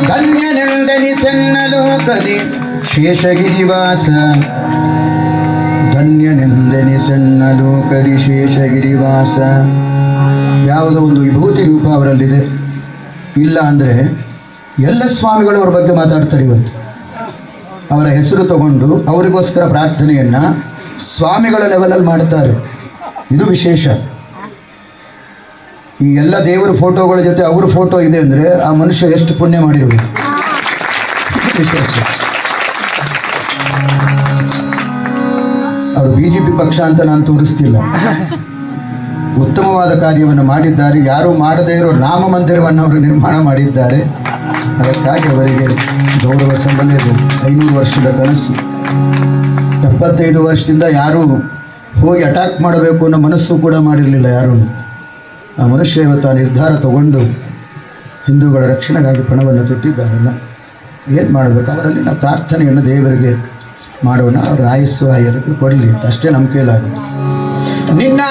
ಧನ್ಯನೆಂದೆನಿಸೆನ್ನಲು ಕದಿ ಶೇಷಗಿರಿವಾಸ ಧನ್ಯನೆಂದೆನಿಸೆನ್ನಲು ಕದಿ ಶೇಷಗಿರಿವಾಸ. ಯಾವುದೋ ಒಂದು ವಿಭೂತಿ ರೂಪ ಅವರಲ್ಲಿದೆ. ಇಲ್ಲ ಅಂದರೆ ಎಲ್ಲ ಸ್ವಾಮಿಗಳು ಅವರ ಬಗ್ಗೆ ಮಾತಾಡ್ತಾರೆ. ಇವತ್ತು ಅವರ ಹೆಸರು ತಗೊಂಡು ಅವರಿಗೋಸ್ಕರ ಪ್ರಾರ್ಥನೆಯನ್ನು ಸ್ವಾಮಿಗಳ ಲೆವೆಲಲ್ಲಿ ಮಾಡ್ತಾರೆ. ಇದು ವಿಶೇಷ. ಈ ಎಲ್ಲ ದೇವರ ಫೋಟೋಗಳ ಜೊತೆ ಅವ್ರ ಫೋಟೋ ಇದೆ ಅಂದರೆ ಆ ಮನುಷ್ಯ ಎಷ್ಟು ಪುಣ್ಯ ಮಾಡಿರಬೇಕು. ವಿಶೇಷ. ಅವರು BJP ಪಕ್ಷ ಅಂತ ನಾನು ತೋರಿಸ್ತಿಲ್ಲ. ಉತ್ತಮವಾದ ಕಾರ್ಯವನ್ನು ಮಾಡಿದ್ದಾರೆ. ಯಾರೂ ಮಾಡದೇ ಇರೋ ರಾಮ ಮಂದಿರವನ್ನು ಅವರು ನಿರ್ಮಾಣ ಮಾಡಿದ್ದಾರೆ. ಅದಕ್ಕಾಗಿ ಅವರಿಗೆ ಗೌರವ ಸಲ್ಲಲೇಬೇಕು. 500 ವರ್ಷದ ಕನಸು. 75 ವರ್ಷದಿಂದ ಯಾರೂ ಹೋಗಿ ಅಟ್ಯಾಕ್ ಮಾಡಬೇಕು ಅನ್ನೋ ಮನಸ್ಸು ಕೂಡ ಮಾಡಿರಲಿಲ್ಲ ಯಾರೂ. ಆ ಮನುಷ್ಯ ಇವತ್ತು ಆ ನಿರ್ಧಾರ ತಗೊಂಡು ಹಿಂದೂಗಳ ರಕ್ಷಣೆಗಾಗಿ ಪಣವನ್ನು ತೊಟ್ಟಿದ್ದಾರಲ್ಲ, ಏನು ಮಾಡಬೇಕು? ಅವರಲ್ಲಿ ನಾವು ಪ್ರಾರ್ಥನೆಯನ್ನು ದೇವರಿಗೆ ಮಾಡೋಣ. ಅವರ ಆಯಸ್ಸು ಆಯರಿಗೆ ಕೊಡಲಿ ಅಂತ ಅಷ್ಟೇ ನಮ್ಮ ಕೈಲಾಗುತ್ತೆ. ನಿನ್ನ